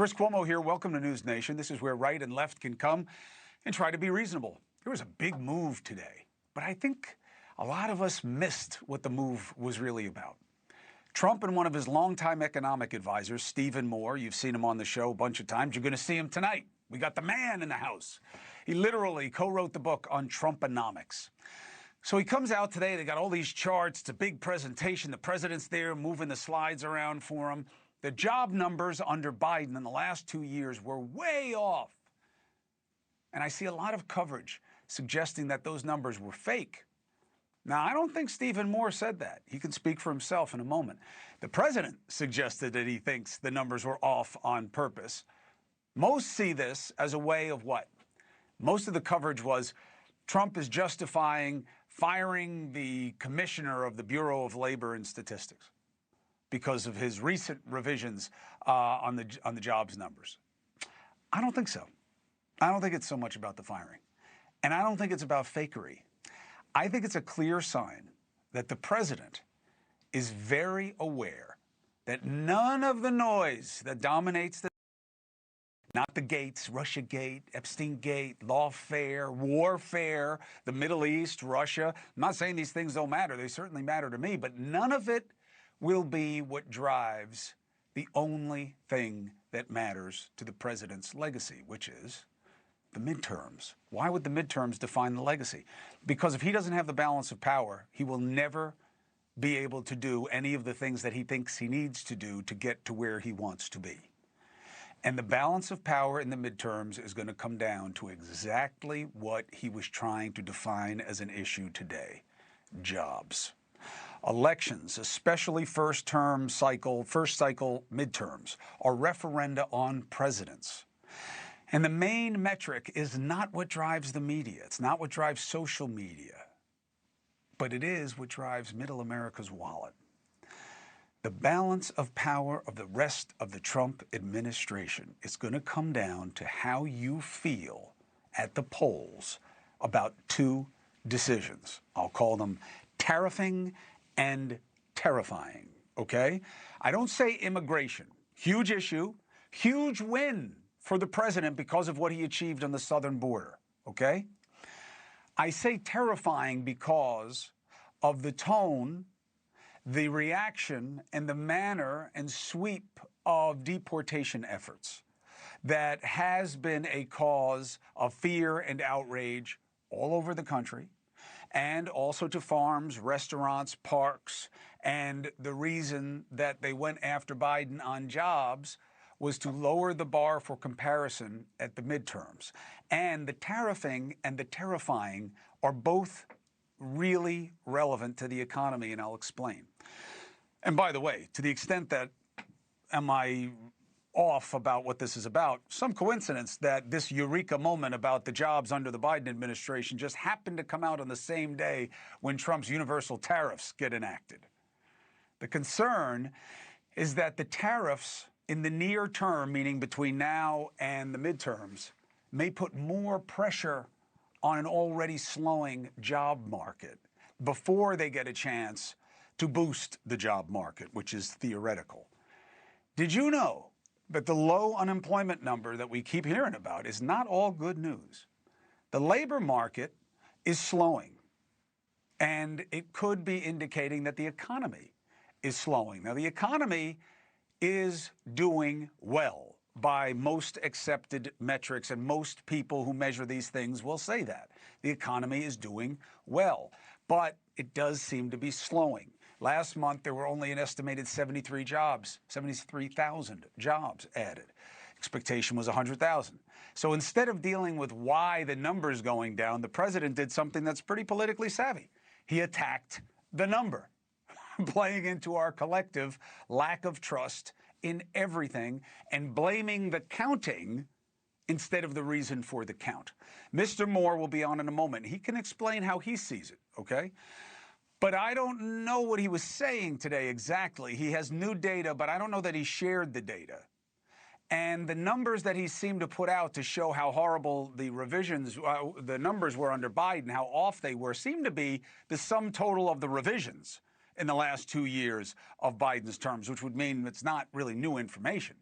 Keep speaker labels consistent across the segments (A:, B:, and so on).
A: Chris Cuomo here. Welcome to NewsNation. This is where right and left can come and try to be reasonable. There was a big move today, but I think a lot of us missed what the move was really about. Trump and one of his longtime economic advisors, Stephen Moore, you've seen him on the show a bunch of times. You're going to see him tonight. We got the man in the house. He literally co-wrote the book on Trumponomics. So he comes out today. They got all these charts. It's a big presentation. The president's there moving the slides around for him. The job numbers under Biden in the last 2 years were way off. And I see a lot of coverage suggesting that those numbers were fake. Now, I don't think Stephen Moore said that. He can speak for himself in a moment. The president suggested that he thinks the numbers were off on purpose. Most see this as a way of what? Most of the coverage was Trump is justifying firing the commissioner of the Bureau of Labor and Statistics because of his recent revisions on the jobs numbers. I don't think so. I don't think it's so much about the firing. And I don't think it's about fakery. I think it's a clear sign that the president is very aware that none of the noise that dominates not the gates, Russiagate, Epstein Gate, lawfare, warfare, the Middle East, Russia. I'm not saying these things don't matter. They certainly matter to me, but none of it will be what drives the only thing that matters to the president's legacy, which is the midterms. Why would the midterms define the legacy? Because if he doesn't have the balance of power, he will never be able to do any of the things that he thinks he needs to do to get to where he wants to be. And the balance of power in the midterms is going to come down to exactly what he was trying to define as an issue today: jobs. Elections, especially first cycle midterms, are referenda on presidents. And the main metric is not what drives the media. It's not what drives social media. But it is what drives middle America's wallet. The balance of power of the rest of the Trump administration is going to come down to how you feel at the polls about two decisions. I'll call them tariffing and terrifying, okay? I don't say immigration. Huge issue, huge win for the president because of what he achieved on the southern border, okay? I say terrifying because of the tone, the reaction, and the manner and sweep of deportation efforts that has been a cause of fear and outrage all over the country, and also to farms, restaurants, parks. And the reason that they went after Biden on jobs was to lower the bar for comparison at the midterms. And the tariffing and the terrifying are both really relevant to the economy, and I'll explain. And by the way, to the extent that am I off about what this is about, some coincidence that this eureka moment about the jobs under the Biden administration just happened to come out on the same day when Trump's universal tariffs get enacted. The concern is that the tariffs in the near term, meaning between now and the midterms, may put more pressure on an already slowing job market before they get a chance to boost the job market, which is theoretical. Did you know that the low unemployment number that we keep hearing about is not all good news? The labor market is slowing, and it could be indicating that the economy is slowing. Now, the economy is doing well by most accepted metrics, and most people who measure these things will say that. The economy is doing well, but it does seem to be slowing. Last month, there were only an estimated 73,000 jobs added. Expectation was 100,000. So instead of dealing with why the number's going down, the president did something that's pretty politically savvy. He attacked the number, playing into our collective lack of trust in everything and blaming the counting instead of the reason for the count. Mr. Moore will be on in a moment. He can explain how he sees it, okay? But I don't know what he was saying today exactly. He has new data, but I don't know that he shared the data. And the numbers that he seemed to put out to show how horrible the revisions, the numbers were under Biden, how off they were, seemed to be the sum total of the revisions in the last 2 years of Biden's terms, which would mean it's not really new information.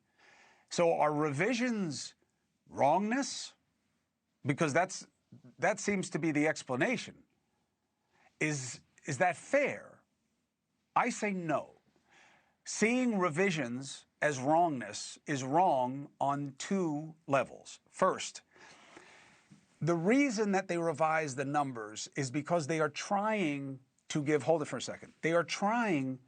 A: So are revisions wrongness? Because that seems to be the explanation. Is that fair? I say no. Seeing revisions as wrongness is wrong on two levels. First, the reason that they revise the numbers is because they are trying to give, hold it for a second, they are trying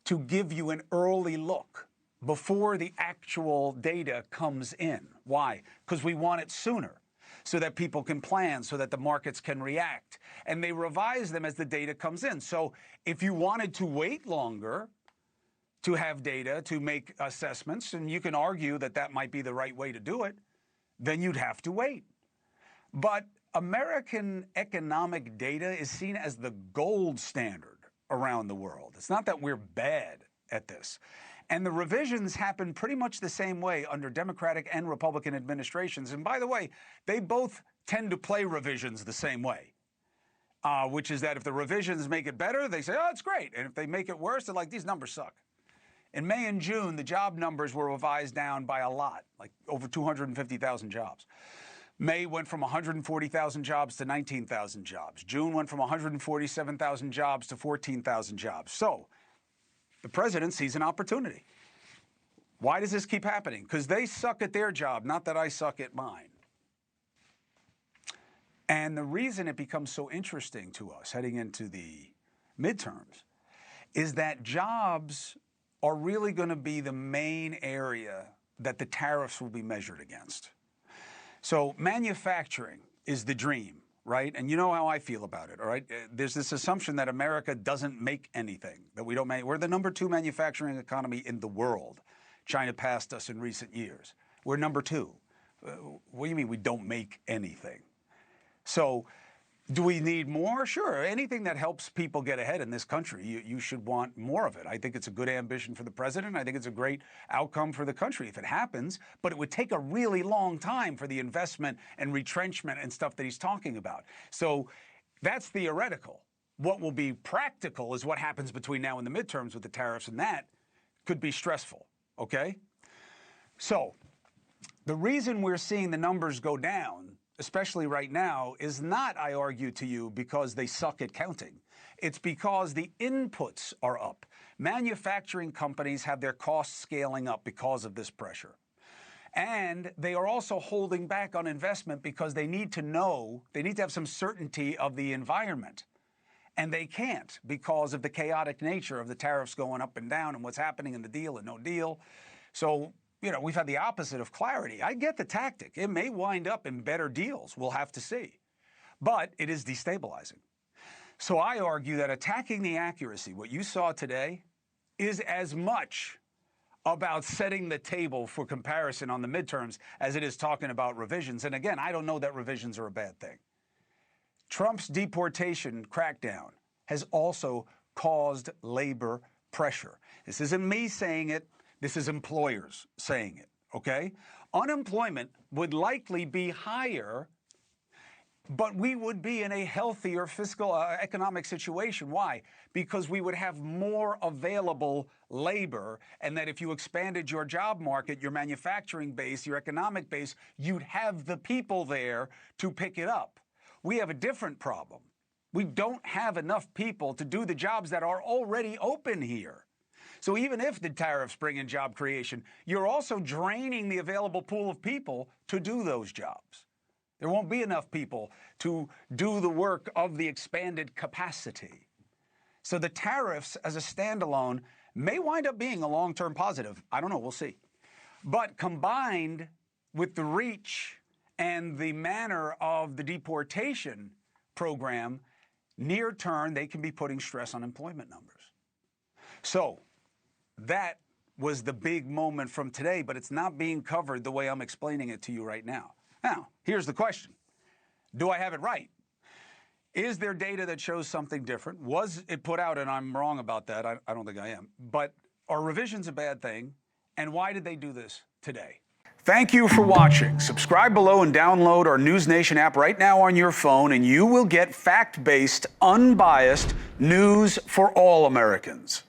A: to give you an early look before the actual data comes in. Why? Because we want it sooner, so that people can plan, so that the markets can react. And they revise them as the data comes in. So if you wanted to wait longer to have data, to make assessments, and you can argue that that might be the right way to do it, then you'd have to wait. But American economic data is seen as the gold standard around the world. It's not that we're bad at this. And the revisions happen pretty much the same way under Democratic and Republican administrations. And by the way, they both tend to play revisions the same way, which is that if the revisions make it better, they say, oh, it's great. And if they make it worse, they're like, these numbers suck. In May and June, the job numbers were revised down by a lot, like over 250,000 jobs. May went from 140,000 jobs to 19,000 jobs. June went from 147,000 jobs to 14,000 jobs. So the president sees an opportunity. Why does this keep happening? Because they suck at their job, not that I suck at mine. And the reason it becomes so interesting to us heading into the midterms is that jobs are really going to be the main area that the tariffs will be measured against. So manufacturing is the dream, right? And you know how I feel about it, all right? There's this assumption that America doesn't make anything, that we don't make. We're the #2 manufacturing economy in the world. China passed us in recent years. We're #2. What do you mean we don't make anything? So do we need more? Sure. Anything that helps people get ahead in this country, you should want more of it. I think it's a good ambition for the president. I think it's a great outcome for the country if it happens, but it would take a really long time for the investment and retrenchment and stuff that he's talking about. So that's theoretical. What will be practical is what happens between now and the midterms with the tariffs, and that could be stressful, okay? So the reason we're seeing the numbers go down, especially right now, is not, I argue to you, because they suck at counting. It's because the inputs are up. Manufacturing companies have their costs scaling up because of this pressure. And they are also holding back on investment because they need to have some certainty of the environment. And they can't because of the chaotic nature of the tariffs going up and down and what's happening in the deal and no deal. So we've had the opposite of clarity. I get the tactic. It may wind up in better deals. We'll have to see. But it is destabilizing. So I argue that attacking the accuracy, what you saw today, is as much about setting the table for comparison on the midterms as it is talking about revisions. And again, I don't know that revisions are a bad thing. Trump's deportation crackdown has also caused labor pressure. This isn't me saying it. This is employers saying it, okay? Unemployment would likely be higher, but we would be in a healthier fiscal economic situation. Why? Because we would have more available labor, and that if you expanded your job market, your manufacturing base, your economic base, you'd have the people there to pick it up. We have a different problem. We don't have enough people to do the jobs that are already open here. So even if the tariffs bring in job creation, you're also draining the available pool of people to do those jobs. There won't be enough people to do the work of the expanded capacity. So the tariffs as a standalone may wind up being a long-term positive. I don't know, we'll see. But combined with the reach and the manner of the deportation program, near term, they can be putting stress on employment numbers. So that was the big moment from today, but it's not being covered the way I'm explaining it to you right now. Now, here's the question. Do I have it right? Is there data that shows something different? Was it put out and I'm wrong about that? I don't think I am. But are revisions a bad thing? And why did they do this today? Thank you for watching. Subscribe below and download our NewsNation app right now on your phone, and you will get fact-based, unbiased news for all Americans.